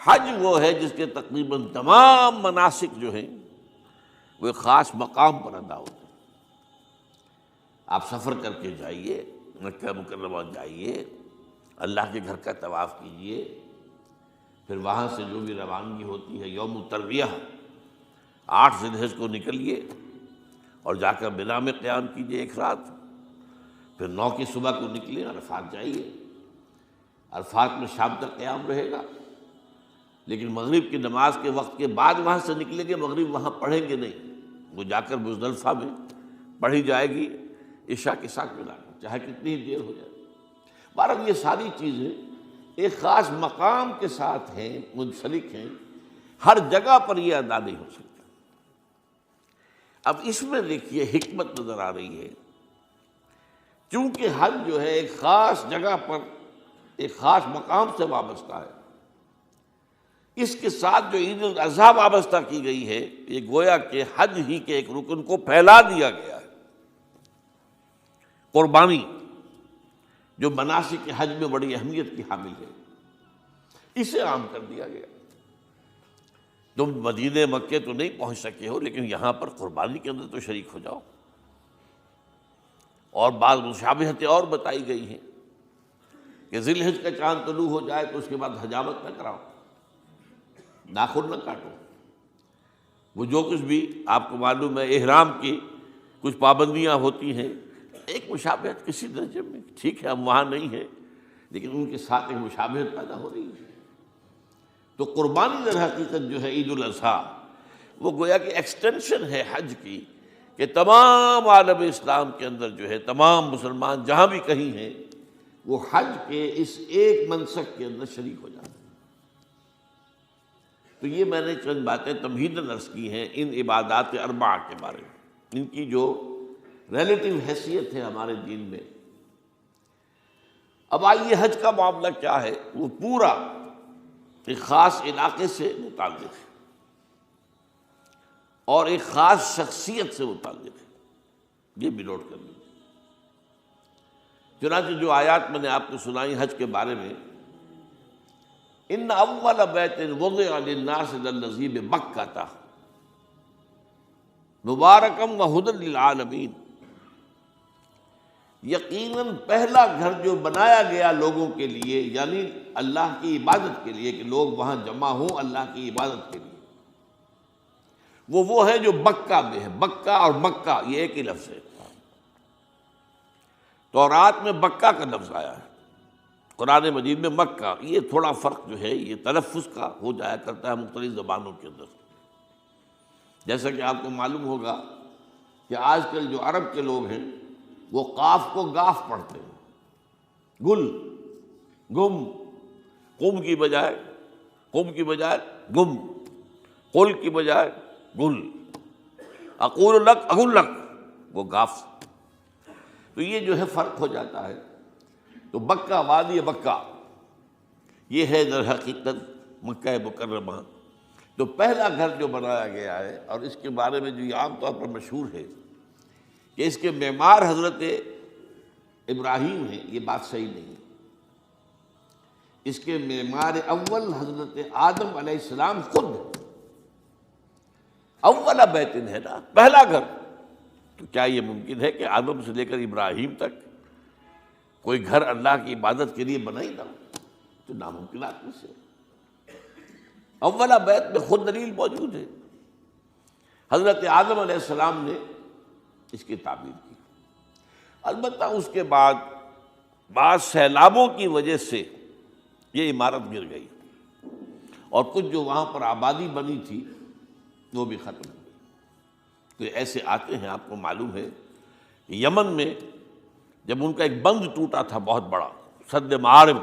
حج وہ ہے جس کے تقریباً تمام مناسک جو ہیں وہ ایک خاص مقام پر ادا ہوتے ہیں۔ آپ سفر کر کے جائیے، مکہ مکرمہ جائیے، اللہ کے گھر کا طواف کیجیے، پھر وہاں سے جو بھی روانگی ہوتی ہے یوم الترویہ 8 ذی الحجہ کو نکلیے اور جا کر منا میں قیام کیجیے ایک رات، پھر 9 کی صبح کو نکلیں عرفات جائیے، عرفات میں شام تک قیام رہے گا، لیکن مغرب کی نماز کے وقت کے بعد وہاں سے نکلیں گے، مغرب وہاں پڑھیں گے نہیں، وہ جا کر مزدلفہ میں پڑھی جائے گی عشاء کے ساتھ ملا کر، چاہے کتنی دیر ہو جائے۔ بہرحال یہ ساری چیزیں ایک خاص مقام کے ساتھ ہیں، منسلک ہیں، ہر جگہ پر یہ ادا نہیں ہو سکتا۔ اب اس میں دیکھیے حکمت نظر آ رہی ہے، چونکہ حج جو ہے ایک خاص جگہ پر ایک خاص مقام سے وابستہ ہے، اس کے ساتھ جو عید الاضحیٰ وابستہ کی گئی ہے، یہ گویا کہ حج ہی کے ایک رکن کو پھیلا دیا گیا ہے۔ قربانی جو مناسک حج میں بڑی اہمیت کی حامل ہے، اسے عام کر دیا گیا۔ تم مدینہ مکے تو نہیں پہنچ سکے ہو، لیکن یہاں پر قربانی کے اندر تو شریک ہو جاؤ۔ اور بعض مشابہتیں اور بتائی گئی ہیں کہ ذی الحجہ کا چاند طلوع ہو جائے تو اس کے بعد حجامت نہ کراؤ، ناخن نہ کاٹو، وہ جو کچھ بھی آپ کو معلوم ہے احرام کی کچھ پابندیاں ہوتی ہیں، ایک مشابہت کسی درجے میں، ٹھیک ہے ہم وہاں نہیں ہیں لیکن ان کے ساتھ ایک مشابہت پیدا ہو رہی ہے۔ تو قربانی در حقیقت جو ہے عید الاضحیٰ وہ گویا کہ ایکسٹینشن ہے حج کی، کہ تمام عالم اسلام کے اندر جو ہے تمام مسلمان جہاں بھی کہیں ہیں وہ حج کے اس ایک منسک کے اندر شریک ہو جاتے ہیں۔ تو یہ میں نے چند باتیں تمہیداً عرض کی ہیں ان عبادات اربعہ کے بارے میں، ان کی جو ریلیٹیو حیثیت ہے ہمارے دین میں۔ اب آئیے حج کا معاملہ کیا ہے، وہ پورا ایک خاص علاقے سے متعلق ہے اور ایک خاص شخصیت سے متعلق ہے، یہ بھی نوٹ کر لیجیے۔ چنانچہ جو آیات میں نے آپ کو سنائی حج کے بارے میں، ان اول بیت وضع للناس للذی ببکۃ مبارکا وہدی للعالمین، یقیناً پہلا گھر جو بنایا گیا لوگوں کے لیے، یعنی اللہ کی عبادت کے لیے، کہ لوگ وہاں جمع ہوں اللہ کی عبادت کے لیے، وہ ہے جو بکہ میں ہے۔ بکہ اور مکہ یہ ایک ہی لفظ ہے، تورات میں بکہ کا لفظ آیا ہے، قرآن مجید میں مکہ۔ یہ تھوڑا فرق جو ہے یہ تلفظ کا ہو جایا کرتا ہے مختلف زبانوں کے اندر، جیسا کہ آپ کو معلوم ہوگا کہ آج کل جو عرب کے لوگ ہیں وہ قاف کو گاف پڑھتے ہیں، گل، گم، قم کی بجائے گم، قل کی بجائے گل، اقول لک اقول لک، وہ گاف۔ تو یہ جو ہے فرق ہو جاتا ہے۔ تو بکہ، وادی بکہ، یہ ہے در حقیقت مکہ مکرمہ۔ تو پہلا گھر جو بنایا گیا ہے، اور اس کے بارے میں جو یہ عام طور پر مشہور ہے کہ اس کے معمار حضرت ابراہیم ہیں، یہ بات صحیح نہیں۔ اس کے معمار اول حضرت آدم علیہ السلام خود ہیں۔ اول بیت ہے نا، پہلا گھر، تو کیا یہ ممکن ہے کہ آدم سے لے کر ابراہیم تک کوئی گھر اللہ کی عبادت کے لیے بنا ہی نہ ہو؟ تو ناممکنات میں سے اولا بیت میں خود دلیل موجود ہے۔ حضرت آدم علیہ السلام نے اس کی تعمیر کی، البتہ اس کے بعد بعض سیلابوں کی وجہ سے یہ عمارت گر گئی اور کچھ جو وہاں پر آبادی بنی تھی وہ بھی ختم ہو گئی۔ تو ایسے آتے ہیں، آپ کو معلوم ہے کہ یمن میں جب ان کا ایک بند ٹوٹا تھا بہت بڑا، سد معارم،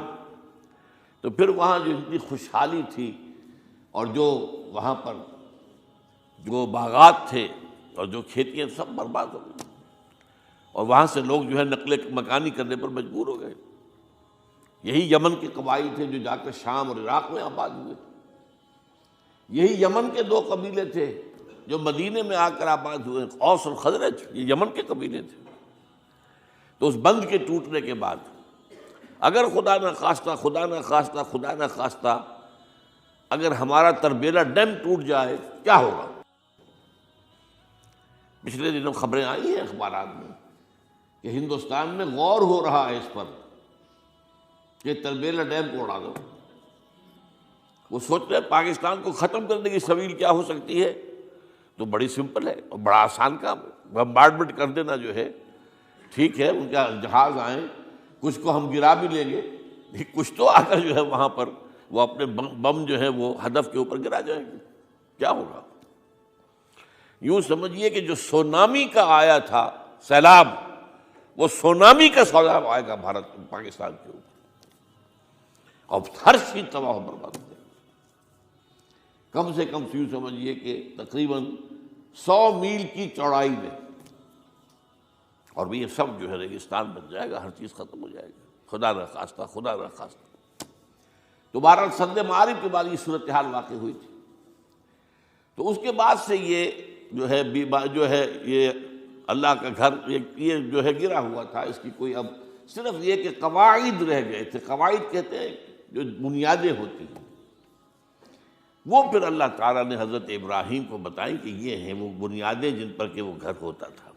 تو پھر وہاں جو اتنی خوشحالی تھی اور جو وہاں پر جو باغات تھے اور جو کھیتیاں سب برباد ہو گئی، اور وہاں سے لوگ جو ہے نقل مکانی کرنے پر مجبور ہو گئے۔ یہی یمن کے قبائل تھے جو جا کر شام اور عراق میں آباد ہوئے، یہی یمن کے 2 قبیلے تھے جو مدینے میں آ کر آباد ہوئے، اوس اور خزرج، یہ یمن کے قبیلے تھے۔ تو اس بند کے ٹوٹنے کے بعد اگر خدا نہ خواستہ اگر ہمارا تربیلا ڈیم ٹوٹ جائے کیا ہوگا؟ پچھلے دنوں خبریں آئی ہیں اخبارات میں کہ ہندوستان میں غور ہو رہا ہے اس پر کہ تربیلا ڈیم کو اڑا دو۔ وہ سوچ رہے ہیں پاکستان کو ختم کرنے کی سبیل کیا ہو سکتی ہے، تو بڑی سمپل ہے اور بڑا آسان کام ہے، بمبارڈمنٹ کر دینا جو ہے۔ ٹھیک ہے ان کا جہاز آئیں، کچھ کو ہم گرا بھی لیں گے، لیکن کچھ تو آ کر جو ہے وہاں پر وہ اپنے بم جو ہے وہ ہدف کے اوپر گرا جائیں گے، کیا ہوگا؟ یوں سمجھیے کہ جو سونامی کا آیا تھا سیلاب، وہ سونامی کا سیلاب آئے گا بھارت پاکستان کے اوپر، اور ہر چیز تباہ و برباد ہو جائے گی۔ کم سے کم یوں سمجھیے کہ تقریباً 100 میل کی چوڑائی میں، اور یہ سب جو ہے ریگستان بن جائے گا، ہر چیز ختم ہو جائے گی، خدا نہ خواستہ، خدا نہ خواستہ۔ تو بہرحال سد معارف کے بعد یہ صورتحال واقع ہوئی تھی۔ تو اس کے بعد سے یہ جو ہے یہ اللہ کا گھر یہ جو ہے گرا ہوا تھا، اس کی کوئی اب صرف یہ کہ قواعد رہ گئے تھے۔ قواعد کہتے ہیں جو بنیادیں ہوتی ہیں، وہ پھر اللہ تعالیٰ نے حضرت ابراہیم کو بتائیں کہ یہ ہیں وہ بنیادیں جن پر کہ وہ گھر ہوتا تھا۔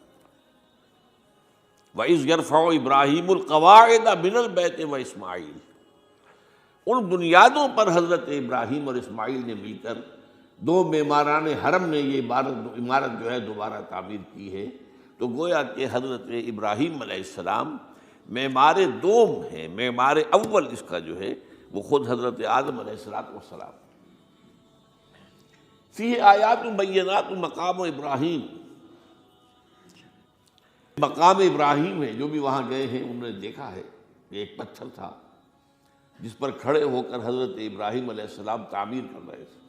وَإِذْ يَرْفَعُ إِبْرَاهِيمُ الْقَوَاعِدَ مِنَ الْبَيْتِ وَإِسْمَاعِيلُ، ان بنیادوں پر حضرت ابراہیم اور اسماعیل نے مل کر دو معماران حرم نے یہ عمارت جو ہے دوبارہ تعمیر کی ہے۔ تو گویا کہ حضرت ابراہیم علیہ السلام معمار دوم ہیں، معمار اول اس کا جو ہے وہ خود حضرت آدم علیہ السلام۔ فیہ آیات بینات مقام ابراہیم، مقام ابراہیم ہے، جو بھی وہاں گئے ہیں انہوں نے دیکھا ہے کہ ایک پتھر تھا جس پر کھڑے ہو کر حضرت ابراہیم علیہ السلام تعمیر کر رہے تھے۔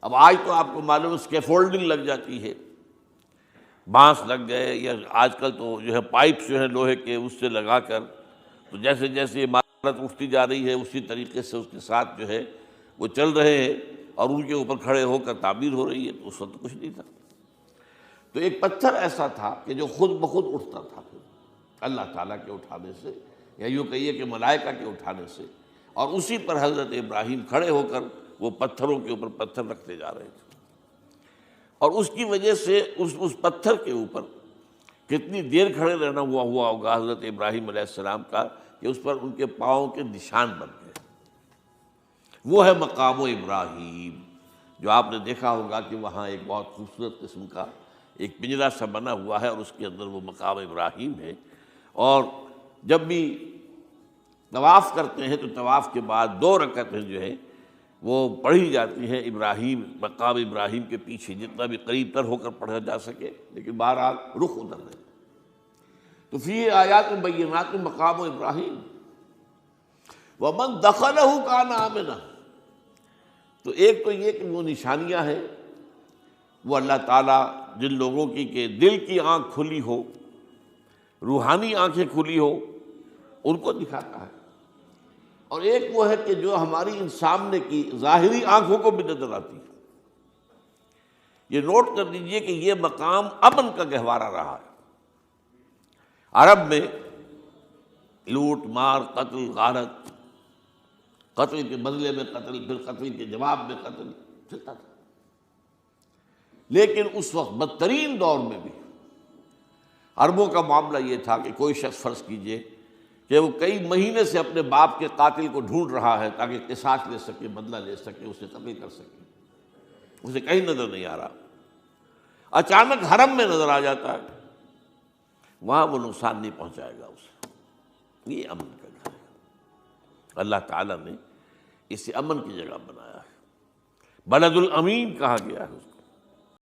اب آج تو آپ کو معلوم اسکیفولڈنگ لگ جاتی ہے، بانس لگ گئے، یا آج کل تو جو ہے پائپس جو ہے لوہے کے اس سے لگا کر، تو جیسے جیسے عمارت اٹھتی جا رہی ہے اسی طریقے سے اس کے ساتھ جو ہے وہ چل رہے ہیں اور ان کے اوپر کھڑے ہو کر تعمیر ہو رہی ہے۔ تو اس وقت کچھ نہیں تھا، تو ایک پتھر ایسا تھا کہ جو خود بخود اٹھتا تھا پھر اللہ تعالیٰ کے اٹھانے سے، یا یوں کہیے کہ ملائکہ کے اٹھانے سے، اور اسی پر حضرت ابراہیم کھڑے ہو کر وہ پتھروں کے اوپر پتھر رکھتے جا رہے تھے۔ اور اس کی وجہ سے اس پتھر کے اوپر کتنی دیر کھڑے رہنا ہوا ہوگا حضرت ابراہیم علیہ السلام کا، کہ اس پر ان کے پاؤں کے نشان بن گئے۔ وہ ہے مقام ابراہیم، جو آپ نے دیکھا ہوگا کہ وہاں ایک بہت خوبصورت قسم کا ایک پنجرا سا بنا ہوا ہے، اور اس کے اندر وہ مقام ابراہیم ہے۔ اور جب بھی طواف کرتے ہیں تو طواف کے بعد 2 رکعتیں جو ہے وہ پڑھی جاتی ہیں ابراہیم، مقام ابراہیم کے پیچھے، جتنا بھی قریب تر ہو کر پڑھا جا سکے، لیکن بہرحال رخ ادھر ہے۔ تو فی آیات بینات مقام ابراہیم ومن دخلہ کان آمنا۔ تو ایک تو یہ کہ وہ نشانیاں ہیں، وہ اللہ تعالیٰ جن لوگوں کی کہ دل کی آنکھ کھلی ہو، روحانی آنکھیں کھلی ہو، ان کو دکھاتا ہے، اور ایک وہ ہے کہ جو ہماری ان سامنے کی ظاہری آنکھوں کو بھی نظر آتی ہے۔ یہ نوٹ کر لیجئے کہ یہ مقام امن کا گہوارہ رہا ہے۔ عرب میں لوٹ مار، قتل، غارت، قتل کے بدلے میں قتل، پھر قتل کے جواب میں قتل چلتا تھا۔ لیکن اس وقت بدترین دور میں بھی عربوں کا معاملہ یہ تھا کہ کوئی شخص فرض کیجئے کہ وہ کئی مہینے سے اپنے باپ کے قاتل کو ڈھونڈ رہا ہے تاکہ قصاص لے سکے، بدلہ لے سکے، اسے قتل کر سکے، اسے کہیں نظر نہیں آ رہا، اچانک حرم میں نظر آ جاتا ہے، وہاں وہ نقصان نہیں پہنچائے گا اسے۔ یہ امن کا گھر ہے، اللہ تعالیٰ نے اسے امن کی جگہ بنایا ہے، بلد الامین کہا گیا ہے اس کو۔